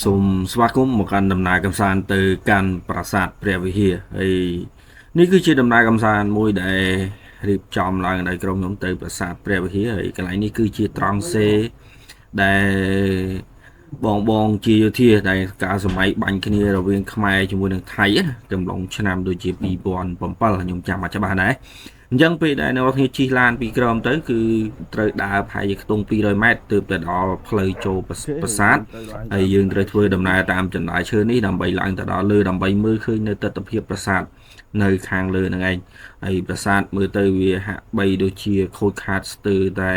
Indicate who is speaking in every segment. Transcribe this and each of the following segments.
Speaker 1: សូមស្វាគមន៍មកកាន់ដំណើរកម្សាន្តទៅកាន់ប្រាសាទព្រះវិហារហើយនេះគឺជាដំណើរកម្សាន្តមួយដែលរៀបចំឡើងដោយក្រុមខ្ញុំទៅប្រាសាទព្រះវិហារហើយកន្លែងនេះគឺជាត្រង់សេដែលបងជាយោធាដែលកាលសម័យបាញ់គ្នារវាងខ្មែរជាមួយនឹងថៃកំឡុងឆ្នាំដូចជា2007ខ្ញុំចាំអត់ច្បាស់ដែរអញ្ចឹងពេលដែលអ្នកគ្នាជិះឡានពីក្រោមទៅគឺត្រូវដើរប្រហែលជាខ្ទង់200ម៉ែត្រទើបទៅដល់ផ្លូវចូលប្រាសាទហើយយើងត្រូវធ្វើដំណើរតាមចន្លោះឈើនេះដើម្បីឡើងទៅដល់លើដើម្បីមើលឃើញនៅទិដ្ឋភាពប្រាសាទនៅខាងលើហ្នឹងឯងហើយប្រាសាទមើលទៅវាហាក់បីដូចជាខូចខាតស្ទើរតែ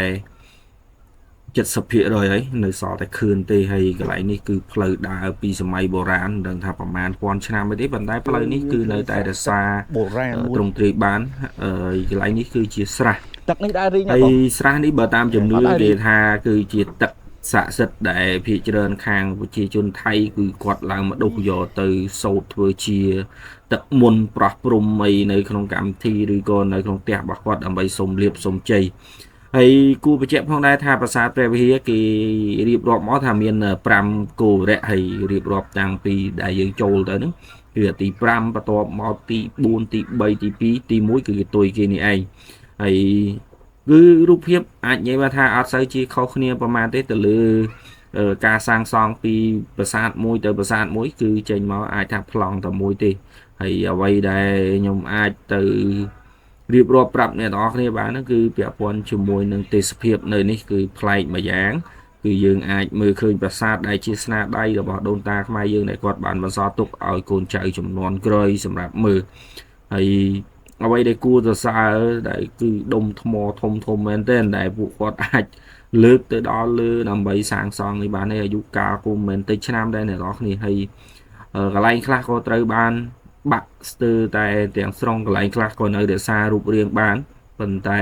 Speaker 1: 70%ហើយនៅសល់តែខឿនទេហើយកន្លែងនេះគឺផ្លូវដើរពីសម័យបុរាណមិនដឹងថាប្រហែលពាន់ឆ្នាំទេប៉ុន្តែផ្លូវនេះគឺនៅតែរក្សា
Speaker 2: បុរាណ
Speaker 1: ទ្រង់ទ្រាយបានកន្លែងនេះគឺជាស្រះ
Speaker 2: ទឹកនេះដែររីង
Speaker 1: ហើយស្រះនេះបើតាមជំនឿគេថាគឺជាទឹកស័ក្តិសិទ្ធិដែលភាគច្រើនខាងប្រជាជនថៃគឺគាត់ឡើងមកដុសយកទៅសូត្រធ្វើជាទឹកមុនប្រោះព្រំអីនៅក្នុងកម្មវិធីឬក៏នៅក្នុងផ្ទះរបស់គាត់ដើម្បីសុំលាភសុំជ័យហើយគូបញ្ជាក់ផងដែរថាប្រាសាទព្រះវិហារគេរៀបរាប់មកថាមាន5គោរៈហើយរៀបរាប់តាំងពីដែលយើងចូលទៅហ្នឹងគឺទី5បន្ទាប់មកទី4ទី3ទី2ទី1គឺគេទុយគេនេះឯងហើយគឺរូបភាពអាចនិយាយថាអត់សូវជាខុសគ្នាប្រហែលទេទៅលើការសាងសង់ពីប្រាសាទមួយទៅប្រាសាទមួយគឺចេញមកអាចថាប្លង់តែមួយទេហើយអ្វីដែលខ្ញុំអាចទៅរៀបរាប់ប្រាប់អ្នកនរគ្នាបានហ្នឹងគឺពាក់ព័ន្ធជាមួយនឹងទេសភាពនៅនេះគឺប្លែកមួយយ៉ាងគឺយើងអាចមើលឃើញប្រាសាទដែលជាស្នាដៃរបស់ដូនតាខ្មែរយើងដែលគាត់បានបន្សល់ទុកឲ្យកូនចៅជំនាន់ក្រោយសម្រាប់មើលហើយអ្វីដែលគួរសរសើរដែលគឺដុំថ្មធំមែនទែនដែលពួកគាត់អាចលើកទៅដល់លើដើម្បីសាងសង់នេះបានហើយអាយុកាលគុំមែនតិចឆ្នាំដែរអ្នកនរគ្នាហើយកន្លែងខ្លះក៏ត្រូវបានបាក់ស្ទើរតែទាំងស្រុងកន្លែងខ្លះក៏នៅរក្សារូបរាងបានប៉ុន្តែ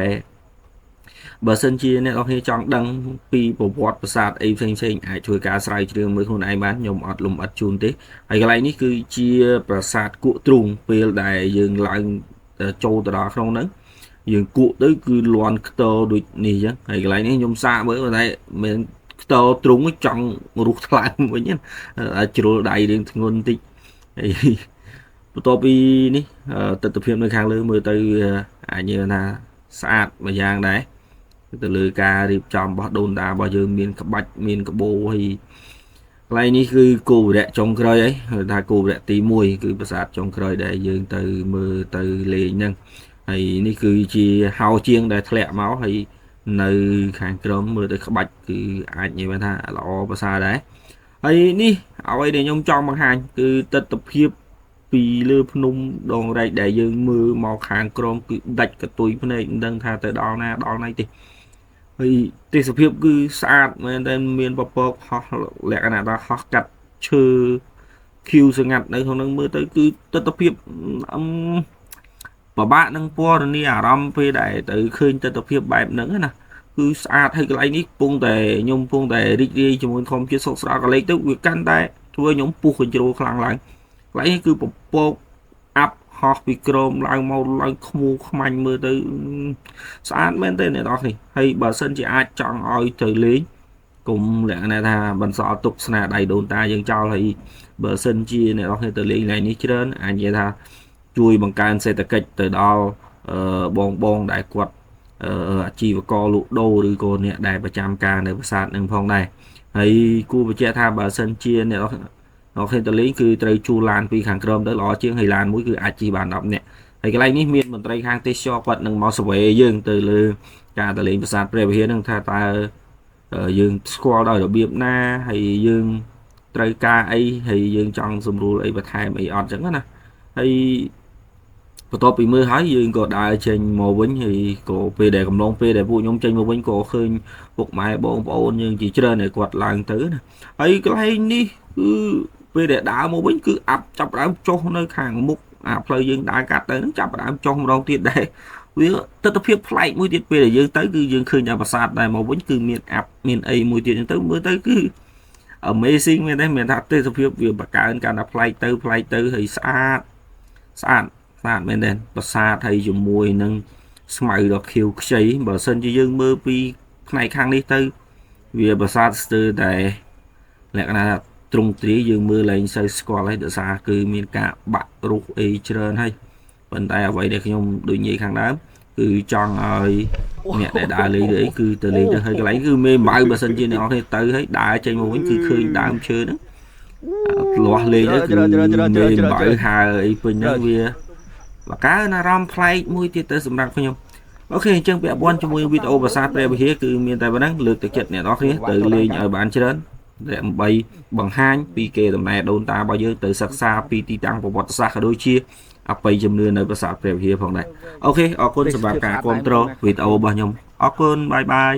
Speaker 1: បើសិនជាអ្នកនរគ្នាចង់ដឹងពីប្រវត្តិប្រាសាទអីផ្សេងអាចជួយការស្រាវជ្រាវមើលខ្លួនឯងបានខ្ញុំអត់លំអិតជូនទេហើយកន្លែងនេះគឺជាប្រាសាទគក់ទ្រូងពេលដែលយើងឡើងចូលទៅដល់ក្នុងហ្នឹងយើងគក់ទៅគឺលន់ខ្ទរដូចនេះអញ្ចឹងហើយកន្លែងនេះខ្ញុំសាកមើលតែមានខ្ទរទ្រូងចង់រុះថ្លើមវិញជ្រុលដៃរៀងធ្ងន់បន្តិចហើយបន្ទាប់ពីនេះទិដ្ឋភាពនៅខាងលើមើលទៅអាចនិយាយថាស្អាតមួយយ៉ាងដែរទៅលើការរៀបចំរបស់ដូនតារបស់យើងមានក្បាច់មានក្បូរហើយកន្លែងនេះគឺគោវរៈចុងក្រោយហើយថាគោវរៈទី1គឺប្រាសាទចុងក្រោយដែលយើងទៅមើលទៅលេងហ្នឹងហើយនេះគឺជាហោជាងដែលធ្លាក់មកហើយនៅខាងក្រោមមើលទៅក្បាច់គឺអាចនិយាយថាល្អប្រសើរដែរហើយនេះអ្វីដែលខ្ញុំចង់បង្ហាញគឺទិដ្ឋភាពពីលើភ្នំដងរែកដែលយើងមើលមកខាងក្រោមគឺដាច់កតុយភ្នែកមិនដឹងថាទៅដល់ណាដល់ណីទេហើយទេសភាពគឺស្អាតមែនតែមានពពកហោះលក្ខណៈថាហោះកាត់ឈើខៀវស្ងាត់នៅក្នុងនឹងមើលទៅគឺទិដ្ឋភាពពិបាកនឹងពណ៌នាអារម្មណ៍ពេលដែលទៅឃើញទិដ្ឋភាពបែបហ្នឹងណាគឺស្អាតហើយកន្លែងនេះពងតែខ្ញុំពងតែរីករាយជាមួយធម្មជាតិសុខស្រួលកន្លែងទៅវាកាន់តែធ្វើខ្ញុំពុះកញ្ជ្រោលខ្លាំងឡើងកន្លែងនេះគឺពពកអាប់ហោះពីក្រោមឡើងមកឡើងខ្មូខ្មាញ់មើលទៅស្អាតមែនទេអ្នកនរនេះហើយបើសិនជាអាចចង់ឲ្យទៅលេងកុំលក្ខណៈថាបន្សល់ទុកស្នាដៃដូនតាយើងចោលហើយបើសិនជាអ្នកនរទៅលេងកន្លែងនេះច្រើនអាចនិយាយថាជួយបង្កើនសេដ្ឋកិច្ចទៅដល់បងដែលគាត់អាជីវករលក់ដូរឬក៏អ្នកដែលប្រចាំការនៅប្រាសាទនឹងផងដែរហើយគួរបញ្ជាក់ថាបើសិនជាអ្នកនរទៅលេងគឺត្រូវជួលឡានពីខាងក្រោមទៅល្អជាងហើយឡានមួយគឺអាចជិះបាន10នាក់ហើយកន្លែងនេះមានមន្ត្រីខាងទេសចរគាត់នឹងមកសវេយើងទៅលើការទៅលេងប្រាសាទព្រះវិហារនឹងថាតើយើងស្គាល់ដោយរបៀបណាហើយយើងត្រូវការអីហើយយើងចង់សម្រួលអីបន្ថែមអីអត់ចឹងណាហើយបន្ទាប់ពីមើលហើយយើងក៏ដើរចេញមកវិញហើយក៏ពេលដែលកំឡុងពេលដែលពួកខ្ញុំចេញមកវិញក៏ឃើញពុកម៉ែបងប្អូនយើងជាច្រើនដែលគាត់ឡើងទៅណាហើយកន្លែងនេះគឺពេលដែលដើរមកវិញគឺអាប់ចាប់ដើមចុះនៅខាងមុខអាផ្លូវយើងដើរកាត់ទៅហ្នឹងចាប់ដើមចុះម្ដងទៀតដែរវាទិដ្ឋភាពប្លែកមួយទៀតពេលដែលយើងទៅគឺយើងឃើញតែប្រាសាទដែរមកវិញគឺមានអាប់មានអីមួយទៀតហ្នឹងទៅមើលទៅគឺ amazing មែនទេមានថាទេសភាពវាបកើនកាន់តែប្លែកទៅហើយស្អាតមែនទេប្រាសាទហើយជាមួយនឹងស្មៅដ៏ខៀវខ្ចីបើសិនជាយើងមើលពីផ្នែកខាងនេះទៅវាប្រាសាទស្ទើរតែលក្ខណៈ ត្រង់ទ្រាយើងមើលឡើងសូវស្គាល់ហើយដោយសារគឺមានការបាក់រូបអីច្រើនហើយប៉ុន្តែអ្វីដែលខ្ញុំដូចនិយាយខាងដើមគឺចង់ឲ្យអ្នកដែលដើរលេងឬអីគឺទៅលេងទៅហើយកន្លែងគឺមេអំបៅបើសិនជាអ្នកនរគ្នាទៅហើយដើរចេញមកវិញគឺឃើញដើមឈើហ្នឹងលាស់លេងទៅគឺមេអំបៅហើអីពេញហ្នឹងវាបើកើអារម្មណ៍ប្លែកមួយទៀតទៅសម្រាប់ខ្ញុំអូខេអញ្ចឹងពាក់ព័ន្ធជាមួយវីដេអូភាសាព្រះវិហារគឺមានតែប៉ុណ្ណឹងលើកទឹកចិត្តអ្នកនរគ្នាទៅលេងឲ្យបានច្រើនដើម្បីបង្ហាញពីគេដំណើរដូនតារបស់យើងទៅសិក្សាពីទីតាំងប្រវត្តិសាស្ត្រក៏ដូចជាអបិយជំនឿនៅប្រាសាទព្រះវិហារផងដែរអូខេអរគុណសម្រាប់ការគាំទ្រវីដេអូរបស់ខ្ញុំអរគុណបាយបាយ